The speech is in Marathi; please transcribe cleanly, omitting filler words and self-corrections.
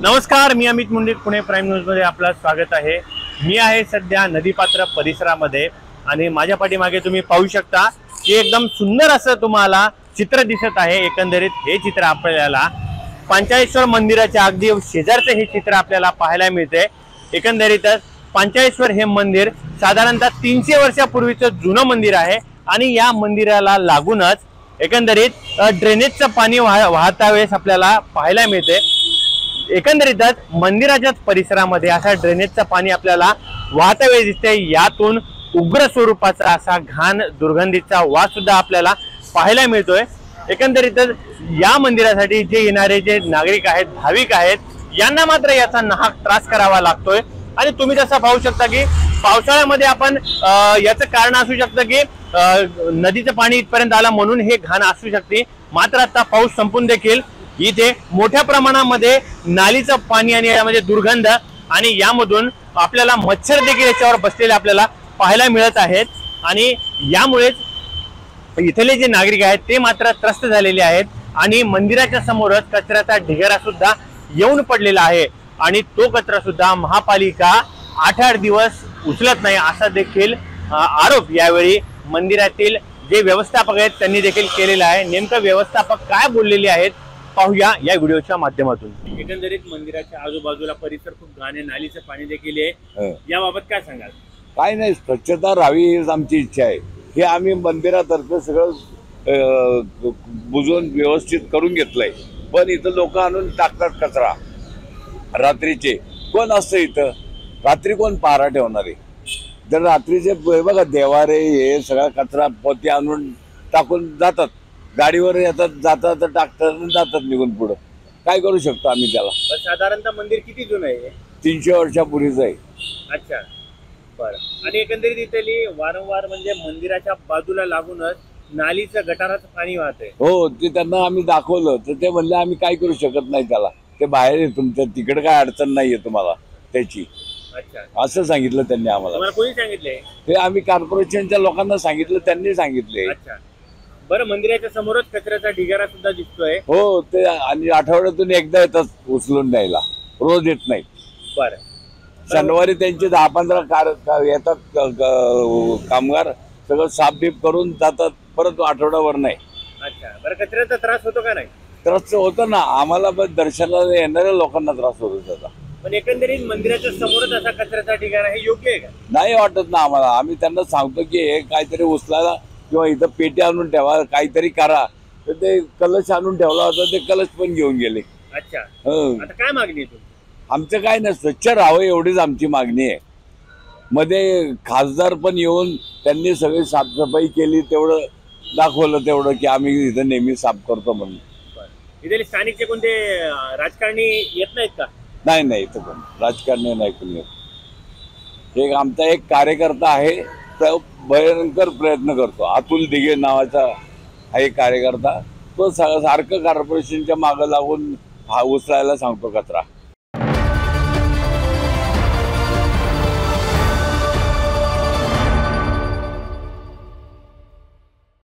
नमस्कार, मी अमित मुंडीत, पुणे प्राईम न्यूज मध्ये आपलं स्वागत आहे। मी आहे सध्या नदीपात्र परिसरामध्ये आणि माझ्या पाठीमागे तुम्ही पाहू शकता की एकदम सुंदर असं तुम्हाला चित्र दिसत आहे। एकंदरीत हे चित्र आपल्याला पंचाळेश्वर मंदिराच्या अगदी शेजारचे हे चित्र आपल्याला पाहायला मिळते। एकंदरीतच पंचाळेश्वर हे मंदिर साधारणतः 300 वर्षापूर्वीचं जुनं मंदिर आहे आणि या मंदिराला लागूनच एकंदरीत ड्रेनेजचं पाणी वाहता वेळेस आपल्याला पाहायला मिळते। एकंदरीतच मंदिराच्याच परिसरामध्ये असा ड्रेनेजचं पाणी आपल्याला वाहता वेळेस दिसते। यातून उग्र स्वरूपाचा असा घाण दुर्गंधीचा वास सुद्धा आपल्याला पाहायला मिळतोय। एकंदरीतच या मंदिरासाठी जे येणारे जे नागरिक आहेत, भाविक आहेत, यांना मात्र याचा नाहक त्रास करावा लागतोय। आणि तुम्ही जसं पाहू शकता की पावसाळ्यामध्ये आपण याचं कारण असू शकतं की नदीचं पाणी इथपर्यंत आलं म्हणून हे घाण असू शकते। मात्र आता पाऊस संपून देखील इथे मोठ्या प्रमाणामध्ये नालीचं पाणी आणि यामध्ये दुर्गंध आणि यामधून आपल्याला मच्छर देखील याच्यावर बसलेले आपल्याला पाहायला मिळत आहेत। आणि यामुळेच इथले जे नागरिक आहेत ते मात्र त्रस्त झालेले आहेत आणि मंदिराच्या समोरच कचऱ्याचा ढिगारा सुद्धा येऊन पडलेला आहे आणि तो कचरा सुद्धा महापालिका 8-8 दिवस उचलत नाही असा देखील आरोप यावेळी मंदिरातील जे व्यवस्थापक आहेत त्यांनी देखील केलेला आहे। नेमकं व्यवस्थापक काय बोललेले आहेत पाहूया या व्हिडिओच्या माध्यमातून। एकंदरीत मंदिराच्या आजूबाजूला परिसर खूप घाण आहे, नालीचं पाणी देखील आहे, याबाबत काय सांगाल? काय नाही, स्वच्छता राहावी हीच आमची इच्छा आहे। हे आम्ही मंदिरातर्फे सगळं बुजवून व्यवस्थित करून घेतलंय, पण इथं लोक आणून टाकतात कचरा रात्रीचे। कोण असतं इथं? रात्री कोण पहारा ठेवणार आहे? जर रात्रीचे बघा देवारे हे सगळा कचरा पोती आणून टाकून जातात, गाडीवर येतात, जातात, टाकतात, जातात निघून पुढं। काय करू शकतो आम्ही त्याला? साधारणतः मंदिर किती जुनं आहे? 300 वर्षापूर्वीच आहे। अच्छा, बरं। आणि एकंदरीत इथली वारंवार म्हणजे मंदिराच्या बाजूला लागूनच नालीचं गटाराचं पाणी वाहतंय। हो, ते त्यांना आम्ही दाखवलं तर ते म्हणले आम्ही काय करू शकत नाही त्याला, ते बाहेर आहे, तुमच्या तिकडे काय अडचण नाहीये तुम्हाला त्याची। अच्छा, असं सांगितलं त्यांनी आम्हाला। कोणी सांगितलंय? हे आम्ही कॉर्पोरेशनच्या लोकांना सांगितलं, त्यांनी सांगितले। अच्छा, बरं। मंदिराच्या समोरच कचऱ्याचा ढिगारा सुद्धा दिसतोय। हो, ते आणि आठवड्यातून एकदा येतात उचलून द्यायला, रोज येत नाही। बरं, शनिवारी त्यांचे 10-15 येतात कामगार, सगळं साफबीफ करून जातात, परत आठवड्यावर नाही। अच्छा, बरं। कचऱ्याचा त्रास होतो का नाही? त्रास होतो ना आम्हाला, पण दर्शनाला येणाऱ्या लोकांना त्रास होतो त्याचा। पण एकंदरीत मंदिराच्या समोरच असा कचऱ्याचा ढिगारा हे योग्य आहे का? नाही वाटत ना आम्हाला। आम्ही त्यांना सांगतो की हे काहीतरी उचलायला किंवा इथं पेटी आणून ठेवा, काहीतरी करा, तर ते कलश आणून ठेवला होता, ते कलश पण घेऊन गेले। अच्छा, आता काय मागणी आहे? आमचं काय नाही, स्वच्छ राहावं एवढीच आमची मागणी आहे। मध्ये खासदार पण येऊन त्यांनी सगळी साफसफाई केली, तेवढं दाखवलं तेवढं की आम्ही इथं नेहमी साफ करतो म्हणून। इथे स्थानिकचे कोणते राजकारणी येत नाहीत का? नाही नाही, इथं कोण राजकारणी नाही कोणी येत। एक आमचा एक कार्यकर्ता आहे, तो भयंकर प्रयत्न करतो, अतुल दिघे नावाचा हा एक कार्यकर्ता, तो सारखं कॉर्पोरेशनच्या मागं लागून उचलायला सांगतो कचरा।